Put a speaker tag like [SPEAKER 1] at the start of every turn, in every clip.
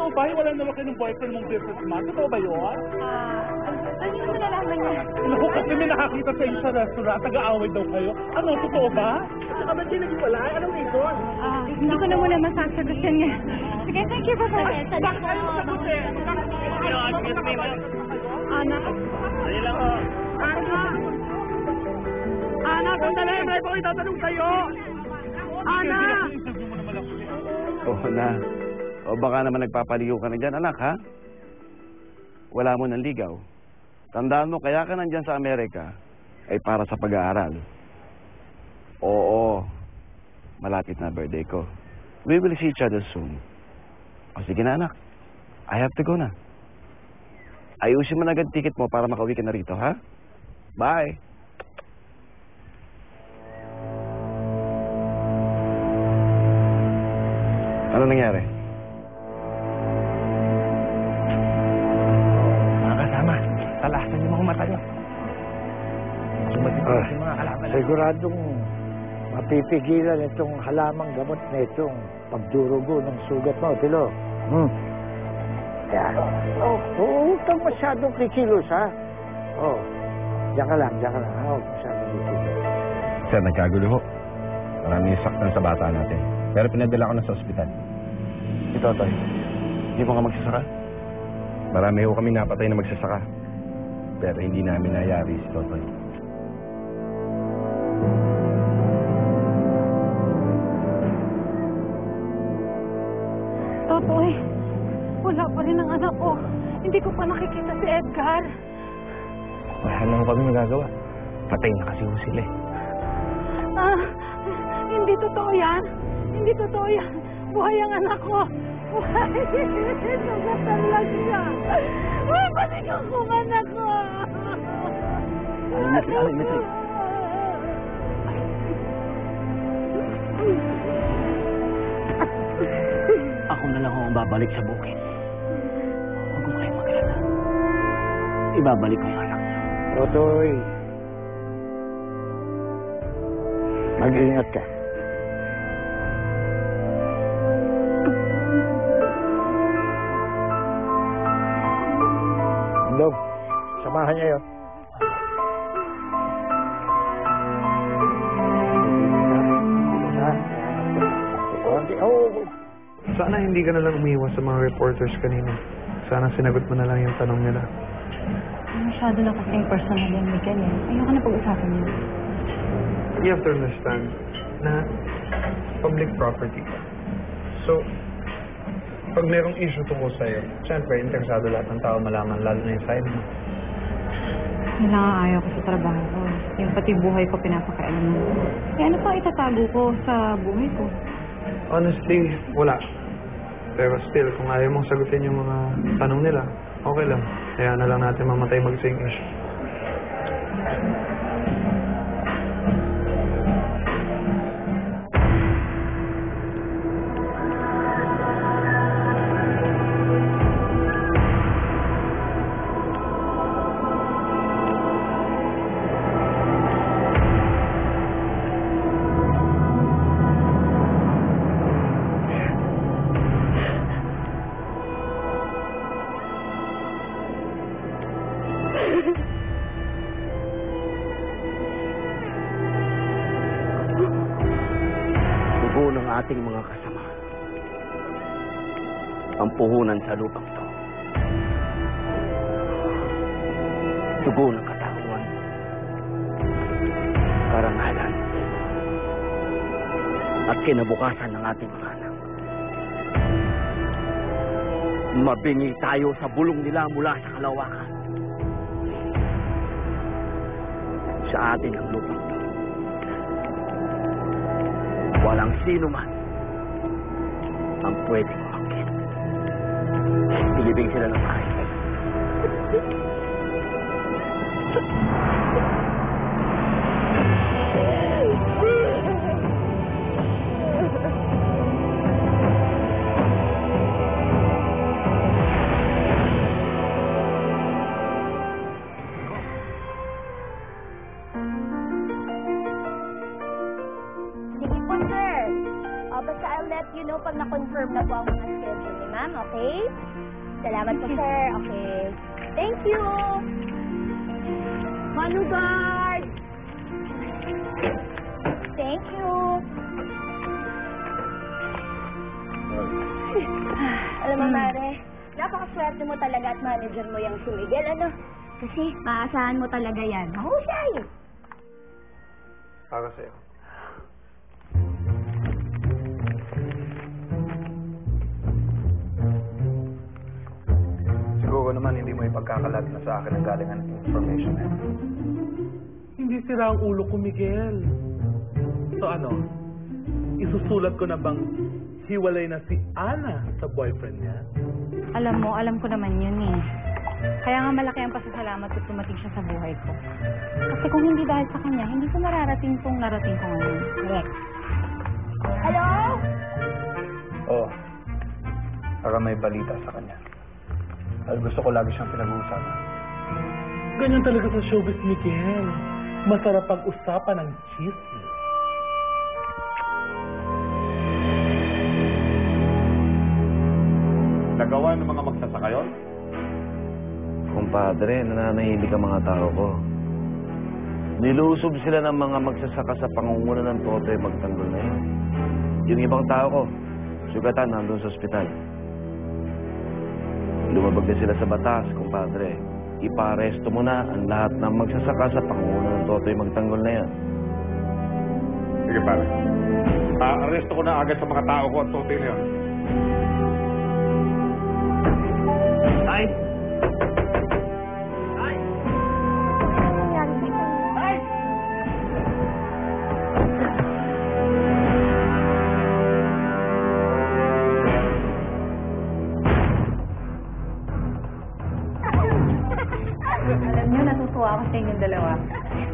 [SPEAKER 1] totoo ba? Wala naman kayo ng boyfriend mong businessman. Totoo ba yun?
[SPEAKER 2] Ano yung nalalaman niya?
[SPEAKER 1] Naku, kasi may nakakita sa inyo sa restaurant. Taga-away daw kayo. Ano, totoo ba? Saka ba't kayo naging wala? Anong reason?
[SPEAKER 2] Hindi ko na muna masasagutin niya. Sige, thank you for calling.
[SPEAKER 1] Bakit kayo masagutin?
[SPEAKER 2] Ana?
[SPEAKER 1] Ayun lang o. Ana, sandali. May boy tatanong sa'yo. Ana!
[SPEAKER 3] Oo na. O baka naman nagpapaligo ka na dyan, anak, ha? Wala mo ng ligaw. Tandaan mo, kaya ka nandyan sa Amerika ay para sa pag-aaral. Oo. Malapit na birthday ko. We will see each other soon. O sige na, anak. I have to go na. Ayusin mo na agad ticket mo para makauwi ka na rito, ha? Bye! Ano nangyari?
[SPEAKER 4] Mga kasama, talasan yung mga mata nyo. Sumagot yung mga kalaban.
[SPEAKER 5] Siguradong mapipigilan itong halamang gamot na itong pagdurugo ng sugat mo, Tilo. Kaya, huwag kang masyadong kikilos, ha? Diyan ka lang, ha? Huwag masyadong kikilos.
[SPEAKER 4] Sir, nagkagulo ho. Maraming saktan sa bata natin. Pero pinadala ko na sa ospital.
[SPEAKER 3] Ito, Toy. Hindi mo ka magsasaka?
[SPEAKER 4] Marami ho kami napatay na magsasaka. Pero hindi namin nayari si Totoy.
[SPEAKER 2] Totoy, wala pa rin ang anak ko. Hindi ko pa nakikita si Edgar.
[SPEAKER 4] Wala na ho kami magagawa. Patay na kasi ho sila eh.
[SPEAKER 2] Hindi totoo yan. Hindi totoo yan. Buhay ang anak ko. Buhay. Sugatan lang siya. Uy, balik akong anak ko.
[SPEAKER 3] Mitri. Ako na lang ang babalik sa bukid. Huwag ko kayo mag-alala. Ibabalik ko yung anak niyo.
[SPEAKER 5] Totoy, mag-ingat ka. Dog, samahan niyo yun.
[SPEAKER 6] Sana hindi ka na lang umiwas sa mga reporters kanina. Sana sinagot mo na lang yung tanong nila.
[SPEAKER 2] Masyado na kasing personal yan, Miguel. Ayoko na pag-usapan yun.
[SPEAKER 6] You have to understand na public property ka. So, pag mayroong issue tungkol sa'yo, siyempre, interesado lahat ng tao malaman, lalo na yung side mo.
[SPEAKER 2] Yun lang ang ayaw ko sa trabaho ko. Yung pati buhay ko pinapakailan mo. Eh ano pa itatago ko sa buhay ko?
[SPEAKER 6] Honestly, wala. Pero still, kung ayaw mong sagutin yung mga tanong nila, okay lang. Kaya na lang natin mamatay mag-sing issue.
[SPEAKER 3] Dugo ng ating mga kasama. Ang puhunan sa lupang to. Dugo ng katawan. Karangalan. At kinabukasan ng ating mga anak. Mabingi tayo sa bulong nila mula sa kalawakan. Sa atin ang lupang to. Walang sino man ang pwedeng umakit. Ilibing sila ng kahit.
[SPEAKER 7] Sige po, sir. Basta I'll let let you know pag na-confirm na po ang mga schedule ni ma'am, okay? Salamat po, sir. Okay. Thank you! Manugard! Thank you! Alam mo, Mare, napakaswerte mo talaga at manager mo yung si Miguel, ano? Kasi maasahan mo talaga yan. Mahusay!
[SPEAKER 6] Para sa'yo. Siguro naman hindi mo ipagkakalat na sa akin ang galingan ng information eh.
[SPEAKER 1] Hindi sira ang ulo ko, Miguel. So ano, isusulat ko na bang hiwalay na si Ana sa boyfriend niya?
[SPEAKER 2] Alam mo, alam ko naman yun eh. Kaya nga malaki ang pasasalamat ko tumating siya sa buhay ko. Kasi kung hindi dahil sa kanya, hindi ko mararating kung narating ko ngayon. Correct.
[SPEAKER 7] Hello?
[SPEAKER 6] Oo. Para may balita sa kanya. Dahil gusto ko lagi siyang pinag-uusapan.
[SPEAKER 1] Ganyan talaga sa showbiz, Miguel. Masarap pag-usapan ng chismis.
[SPEAKER 3] Nagawa ng mga magsasaka yun? Kumpadre, nananahimik ang mga tao ko. Nilusob sila ng mga magsasaka sa pangunguna ng Totoy Magtanggol na yun. Yung ibang tao ko, sugatan nandun sa ospital. Lumabag na sila sa batas, kumpadre. Iparesto mo na ang lahat ng magsasaka sa pangunguna ng Totoy Magtanggol na yan.
[SPEAKER 8] Sige, pare. Aresto ko na agad sa mga tao ko ang Totoy na yun.
[SPEAKER 3] Ay!
[SPEAKER 2] Alam niyo, natutuwa ako sa inyong dalawa.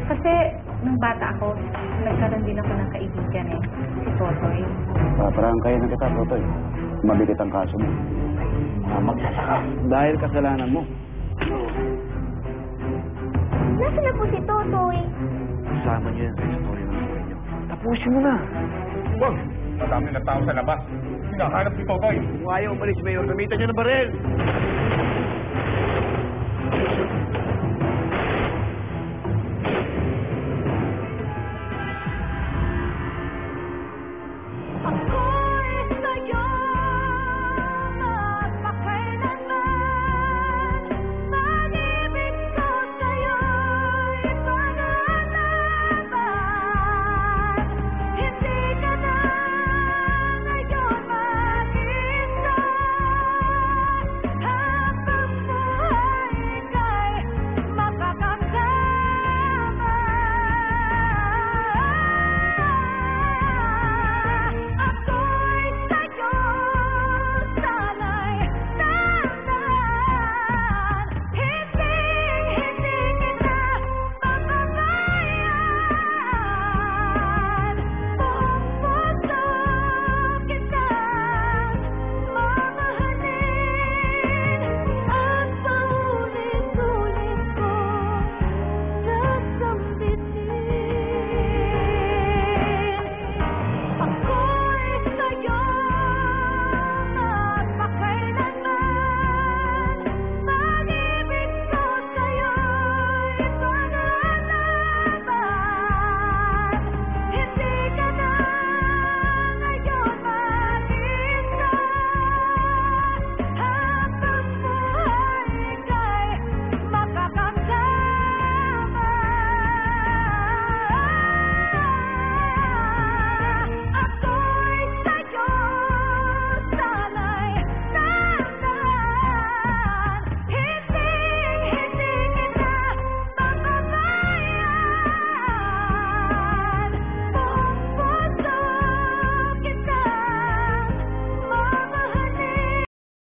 [SPEAKER 2] Kasi, nung bata ako, nagkaroon din ako ng kaibigan eh. Si Totoy.
[SPEAKER 3] Paparang kayo na kita, Totoy. Mabigat ang kaso mo. Magsasaka. Dahil kasalanan mo.
[SPEAKER 7] Nasaan na po si Totoy?
[SPEAKER 3] Kasama niyo yan sa istorya ng buhay niyo. Tapusin mo na.
[SPEAKER 8] Wag! Madami na tao sa labas. Hinahanap si Totoy.
[SPEAKER 3] Kung ayaw umalis, Mayor, gamitan niyo ng baril.